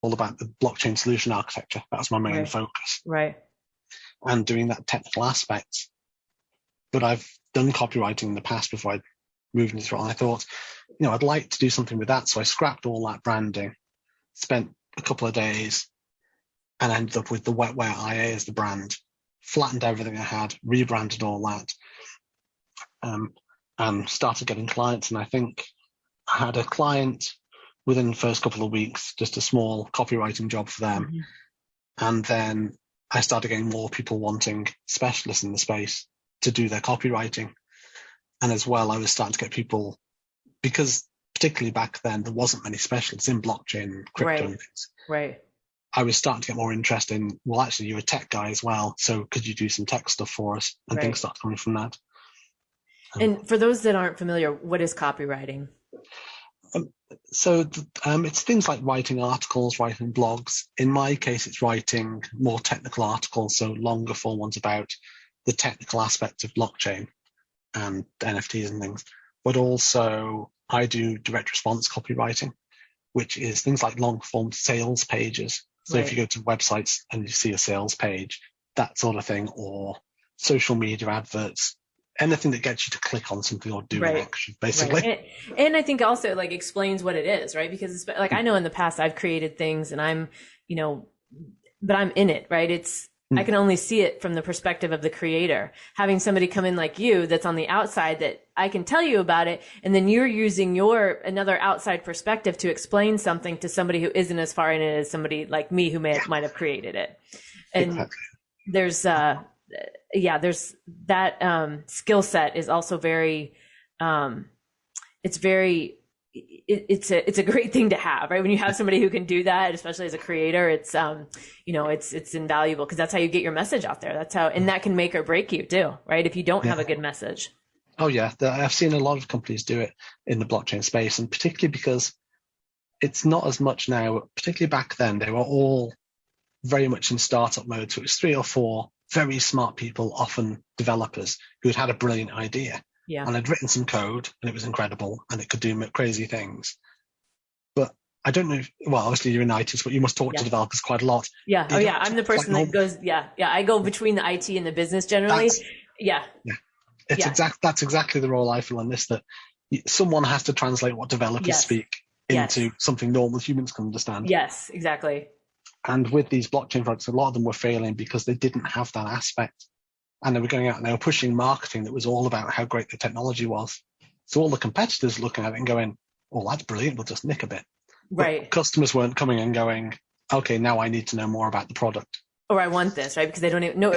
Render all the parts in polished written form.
all about the blockchain solution architecture. That was my main focus. Right. And doing that technical aspect. But I've done copywriting in the past before I moved into it. And I thought, I'd like to do something with that. So I scrapped all that branding, spent a couple of days, and ended up with the Wetware IA as the brand, flattened everything I had, rebranded all that, and started getting clients. And I think I had a client within the first couple of weeks, just a small copywriting job for them. Mm-hmm. And then I started getting more people wanting specialists in the space to do their copywriting. And as well, I was starting to get people, because particularly back then, there wasn't many specialists in blockchain and crypto and things. Right. I was starting to get more interest in, well, actually, you're a tech guy as well, so could you do some tech stuff for us? And things started coming from that. And for those that aren't familiar, what is copywriting? So it's things like writing articles, writing blogs. In my case, it's writing more technical articles, so longer form ones about the technical aspects of blockchain and NFTs and things. But also I do direct response copywriting, which is things like long form sales pages. So if you go to websites and you see a sales page, that sort of thing, or social media adverts, anything that gets you to click on something or do an action, basically. And I think also like explains what it is, right? Because it's like, I know in the past I've created things and I'm, but I'm in it, right? I can only see it from the perspective of the creator. Having somebody come in like you that's on the outside, that I can tell you about it, and then you're using another outside perspective to explain something to somebody who isn't as far in it as somebody like me who might have created it. And there's there's that skill set is also very it's a great thing to have, right? When you have somebody who can do that, especially as a creator, it's it's invaluable, because that's how you get your message out there. That's how, and that can make or break you too, right? If you don't have a good message. Oh yeah, I've seen a lot of companies do it in the blockchain space, and particularly because it's not as much now. Particularly back then, they were all very much in startup mode. So it was 3 or 4 very smart people, often developers, who had a brilliant idea. Yeah. And I'd written some code and it was incredible and it could do crazy things. But I don't know well, obviously you're in IT, but you must talk to developers quite a lot. Yeah. I'm the person that goes, I go between the IT and the business generally. That's exactly the role I feel in this, that someone has to translate what developers speak into something normal humans can understand. Yes, exactly. And with these blockchain projects, a lot of them were failing because they didn't have that aspect. And they were going out and they were pushing marketing that was all about how great the technology was. So all the competitors looking at it and going, oh, that's brilliant, we'll just nick a bit. Right. But customers weren't coming and going, okay, now I need to know more about the product. Or I want this, right? Because they don't even know.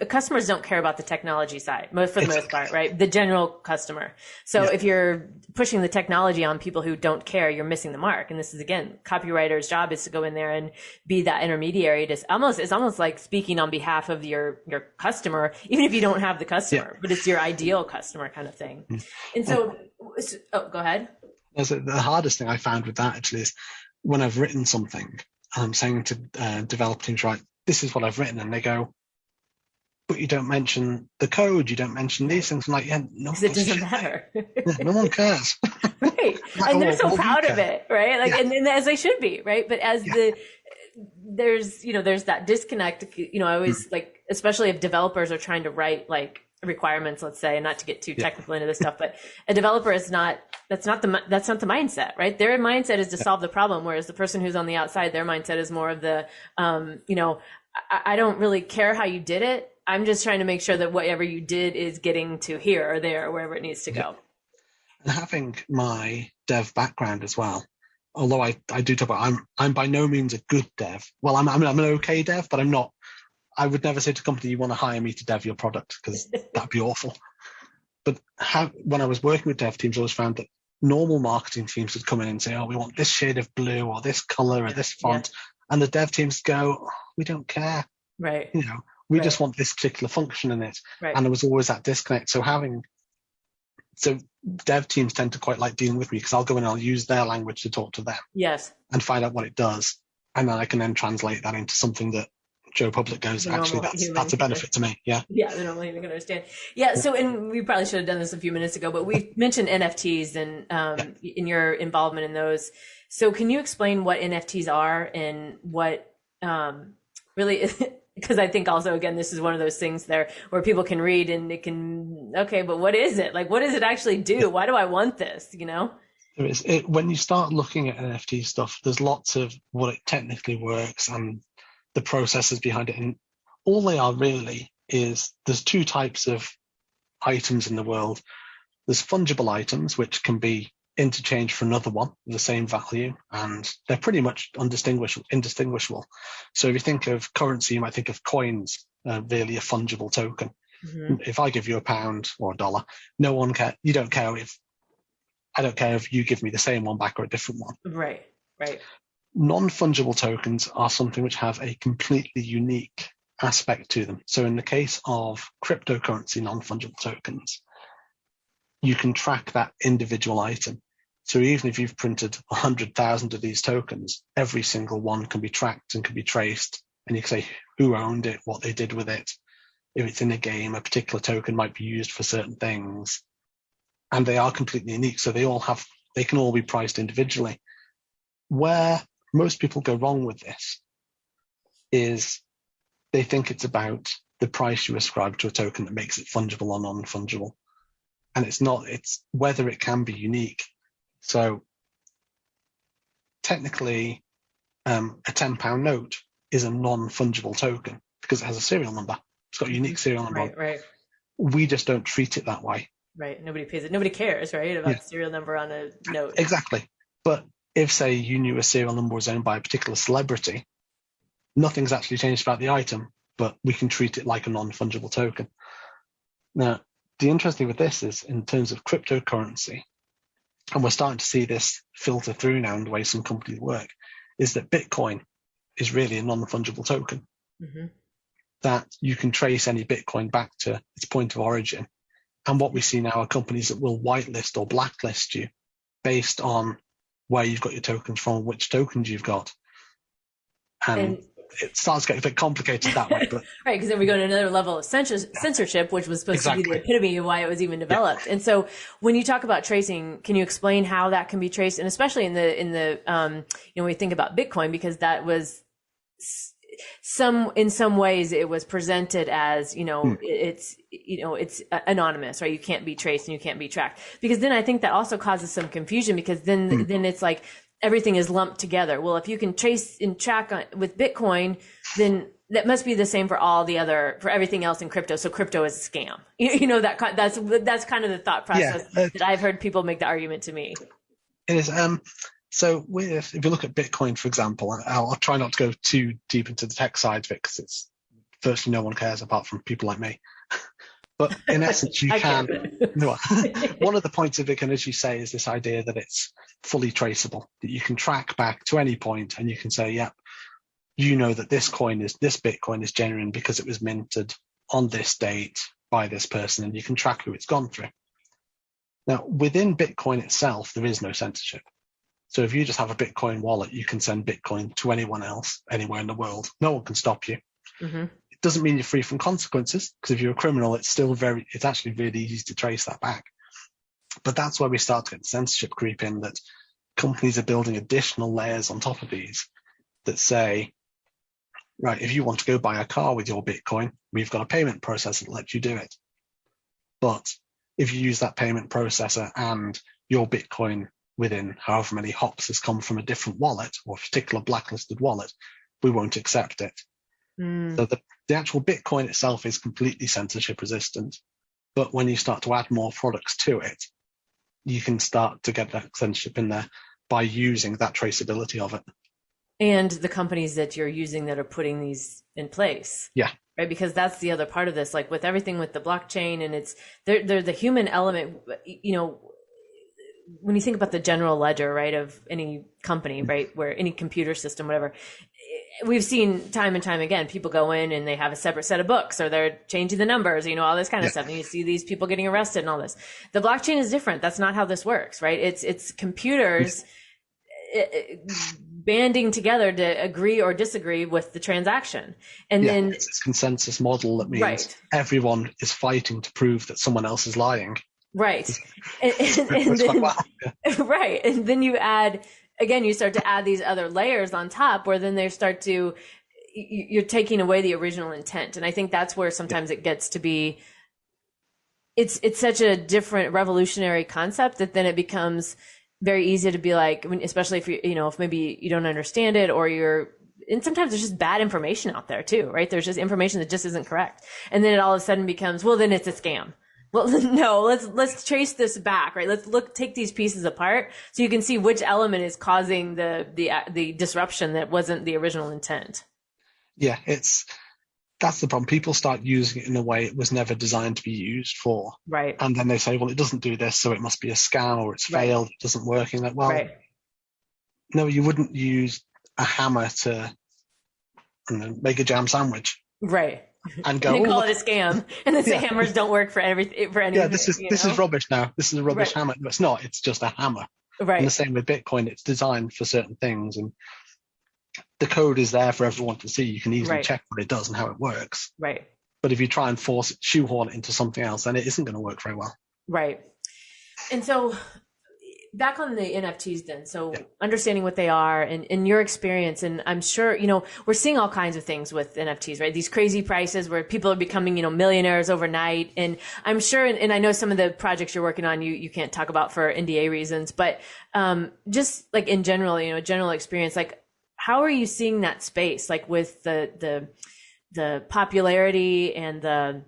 Customers don't care about the technology side, for the most part, right? The general customer. So if you're pushing the technology on people who don't care, you're missing the mark. And this is, again, copywriter's job is to go in there and be that intermediary. It's almost like speaking on behalf of your customer, even if you don't have the customer, but it's your ideal customer kind of thing. And so, go ahead. The hardest thing I found with that actually is when I've written something, I'm saying to developer teams, right, this is what I've written, and they go, but you don't mention the code, you don't mention these things. I'm like, no, it doesn't matter. No one cares. Right. And they're so proud of it, right? Like, and as they should be, right? But as there's that disconnect, I always like, especially if developers are trying to write like requirements, let's say, and not to get too technical into this stuff, but a developer is that's not the mindset, right? Their mindset is to solve the problem. Whereas the person who's on the outside, their mindset is more of the, I don't really care how you did it. I'm just trying to make sure that whatever you did is getting to here or there, or wherever it needs to go. And having my dev background as well, although I do talk about, I'm by no means a good dev. Well, I'm an okay dev, but I'm not. I would never say to a company, you want to hire me to dev your product, because that'd be awful. But when I was working with dev teams, I always found that normal marketing teams would come in and say, oh, we want this shade of blue or this color or this font. And the dev teams go, oh, we don't care. Right. We just want this particular function in it. Right. And there was always that disconnect. So dev teams tend to quite like dealing with me, because I'll go in and I'll use their language to talk to them. Yes. And find out what it does. And then I can then translate that into something that Joe Public goes, actually, that's a benefit to me. Yeah. Yeah, the normal human can understand. Yeah. So, and we probably should have done this a few minutes ago, but we mentioned NFTs and in your involvement in those. So can you explain what NFTs are and what really, because I think also, again, this is one of those things there where people can read and it can, okay, but what is it? Like, what does it actually do? Why do I want this? You know? When you start looking at NFT stuff, there's lots of what it technically works and the processes behind it. And all they are really is there's two types of items in the world. There's fungible items, which can be interchanged for another one of the same value, and they're pretty much indistinguishable. So if you think of currency, you might think of coins, really a fungible token. Mm-hmm. If I give you £1 or $1, no one care. You don't care if I don't care if you give me the same one back or a different one. Right. Non-fungible tokens are something which have a completely unique aspect to them. So in the case of cryptocurrency non-fungible tokens, you can track that individual item. So even if you've printed 100,000 of these tokens, every single one can be tracked and can be traced. And you can say who owned it, what they did with it. If it's in a game, a particular token might be used for certain things. And they are completely unique. So they can all be priced individually. Where most people go wrong with this is they think it's about the price you ascribe to a token that makes it fungible or non-fungible. And it's not, it's whether it can be unique. So technically, a £10 note is a non-fungible token because it has a serial number. It's got a unique serial number. Right. We just don't treat it that way. Right. Nobody pays it. Nobody cares, right, about the serial number on a note. Exactly. But if, say, you knew a serial number was owned by a particular celebrity, nothing's actually changed about the item, but we can treat it like a non-fungible token. Now, the interesting with this is in terms of cryptocurrency, and we're starting to see this filter through now in the way some companies work, is that Bitcoin is really a non-fungible token. Mm-hmm. That you can trace any Bitcoin back to its point of origin. And what we see now are companies that will whitelist or blacklist you based on where you've got your tokens from, which tokens you've got. And it starts getting a bit complicated that way. But right, because then we go to another level of censorship, which was supposed to be the epitome of why it was even developed. Yeah. And so when you talk about tracing, can you explain how that can be traced? And especially in the when we think about Bitcoin, because that was in some ways it was presented as, it's anonymous, right? You can't be traced and you can't be tracked, because then I think that also causes some confusion, because then it's like everything is lumped together. Well, if you can trace and track with Bitcoin, then that must be the same for for everything else in crypto. So crypto is a scam. That's kind of the thought process that I've heard people make the argument to me. It is. So if you look at Bitcoin, for example, I'll try not to go too deep into the tech side of it because it's virtually no one cares apart from people like me. But in essence, you can. One of the points of Bitcoin, as you say, is this idea that it's fully traceable, that you can track back to any point and you can say, yep, that this Bitcoin is genuine because it was minted on this date by this person, and you can track who it's gone through. Now, within Bitcoin itself, there is no censorship. So if you just have a Bitcoin wallet, you can send Bitcoin to anyone else, anywhere in the world. No one can stop you. Mm-hmm. It doesn't mean you're free from consequences, because if you're a criminal, it's actually really easy to trace that back. But that's where we start to get the censorship creep in, that companies are building additional layers on top of these that say, right, if you want to go buy a car with your Bitcoin, we've got a payment processor that lets you do it. But if you use that payment processor and your Bitcoin within however many hops has come from a different wallet or a particular blacklisted wallet, we won't accept it. So the actual Bitcoin itself is completely censorship resistant. But when you start to add more products to it, you can start to get that censorship in there by using that traceability of it. And the companies that you're using that are putting these in place. Yeah. Right, because that's the other part of this, like with everything with the blockchain, and it's they're the human element, when you think about the general ledger, right, of any company, right, where any computer system, whatever, we've seen time and time again, people go in and they have a separate set of books, or they're changing the numbers, all this kind of stuff. And you see these people getting arrested and all this. The blockchain is different. That's not how this works, right? It's computers banding together to agree or disagree with the transaction. And then it's this consensus model that means everyone is fighting to prove that someone else is lying. Right. And then, right. And then you add again, you start to add these other layers on top where then they start to, you're taking away the original intent. And I think that's where sometimes it gets to be, it's such a different revolutionary concept that then it becomes very easy to be like, especially if if maybe you don't understand it, or and sometimes there's just bad information out there too, right? There's just information that just isn't correct. And then it all of a sudden becomes, well, then it's a scam. Well, no, let's trace this back, right? Let's take these pieces apart so you can see which element is causing the disruption that wasn't the original intent. Yeah, that's the problem. People start using it in a way it was never designed to be used for. Right. And then they say, well, it doesn't do this, so it must be a scam, or it's failed, it doesn't work. And like, well, no, you wouldn't use a hammer to make a jam sandwich. Right. And go, and call it a scam. And then say hammers don't work for anything. Yeah, this is rubbish now. This is a rubbish hammer. No, it's not. It's just a hammer. Right. And the same with Bitcoin. It's designed for certain things, and the code is there for everyone to see. You can easily check what it does and how it works. Right. But if you try and shoehorn it into something else, then it isn't going to work very well. Right. And so back on the NFTs then, so understanding what they are and your experience, and I'm sure, we're seeing all kinds of things with NFTs, right? These crazy prices where people are becoming, millionaires overnight. And I'm sure, and I know some of the projects you're working on, you can't talk about for NDA reasons, but just like in general, general experience, like how are you seeing that space, like with the popularity and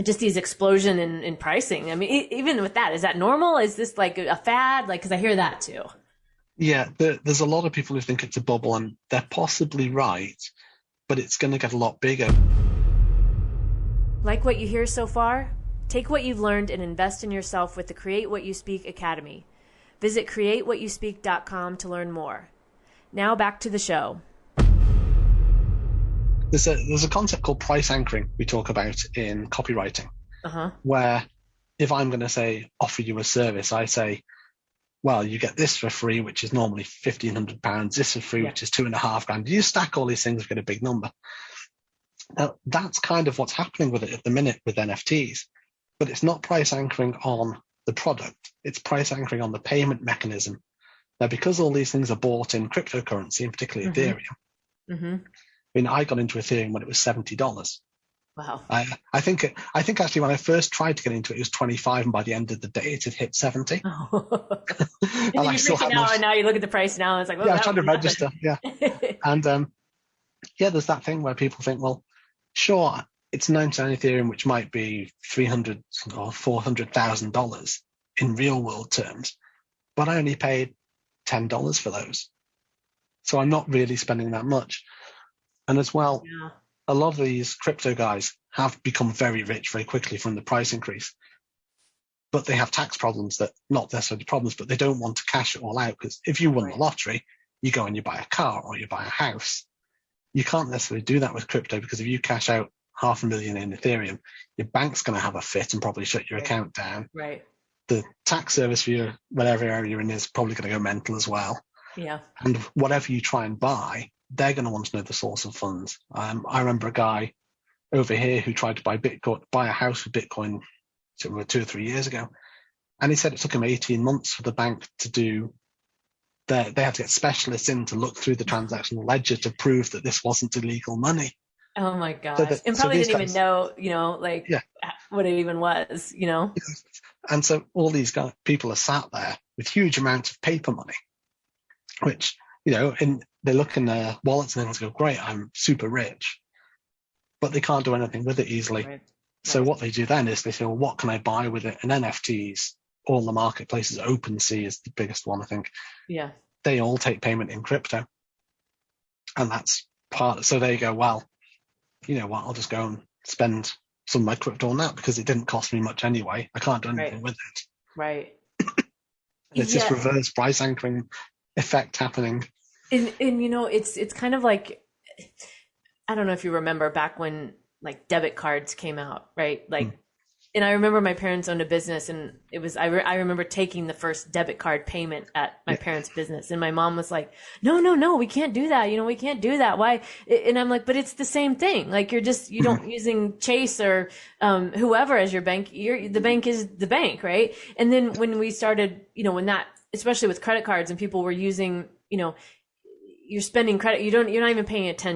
just these explosion in pricing? I mean, even with that, is that normal? Is this like a fad? Like, because I hear that too. Yeah, there's a lot of people who think it's a bubble, and they're possibly right, but it's going to get a lot bigger. Like what you hear so far? Take what you've learned and invest in yourself with the Create What You Speak Academy. Visit createwhatyouspeak.com to learn more. Now back to the show. There's a concept called price anchoring we talk about in copywriting, where if I'm going to say offer you a service, I say, well, you get this for free, which is normally £1,500. This for free, which is £2,500. You stack all these things, you get a big number. Now, that's kind of what's happening with it at the minute with NFTs, but it's not price anchoring on the product. It's price anchoring on the payment mechanism. Now, because all these things are bought in cryptocurrency, and particularly Ethereum, I mean, I got into Ethereum when it was $70. Wow. I think actually when I first tried to get into it, it was 25, and by the end of the day, it had hit 70. Oh. and I still have and now you look at the price now, and it's like, well, I'm trying to register. Yeah. And there's that thing where people think, well, sure, it's 99 Ethereum, which might be $300,000 or $400,000 in real world terms, but I only paid $10 for those, so I'm not really spending that much. And as well, a lot of these crypto guys have become very rich very quickly from the price increase, but they have tax problems that, not necessarily problems, but they don't want to cash it all out, because if you won the lottery, you go and you buy a car or you buy a house. You can't necessarily do that with crypto, because if you cash out $500,000 in Ethereum, your bank's going to have a fit and probably shut your account down. Right. The tax service for your whatever area you're in is probably going to go mental as well. Yeah. And whatever you try and buy, they're going to want to know the source of funds. I remember a guy over here who tried to buy a house with Bitcoin 2 or 3 years ago. And he said it took him 18 months for the bank to do they had to get specialists in to look through the transactional ledger to prove that this wasn't illegal money. Oh my gosh. And probably didn't even know, what it even was, And so all these people are sat there with huge amounts of paper money, which, and they look in their wallets and they go, great, I'm super rich, but they can't do anything with it easily. Right. So what they do then is they say, well, what can I buy with it? And NFTs, all the marketplaces, OpenSea is the biggest one, I think. Yeah. They all take payment in crypto. And that's so they go, well, you know what, I'll just go and spend some of my crypto on that because it didn't cost me much anyway. I can't do anything with it. Right. It's this reverse price anchoring effect happening. And it's kind of like, I don't know if you remember back when like debit cards came out, right? Like, and I remember my parents owned a business, and it was, I remember taking the first debit card payment at my parents' business, and my mom was like, no, we can't do that. We can't do that. Why? And I'm like, but it's the same thing. Like you don't using Chase or whoever as your bank. The bank is the bank, right? And then when we started, when that, especially with credit cards and people were using you know, you're spending credit, you're not even paying attention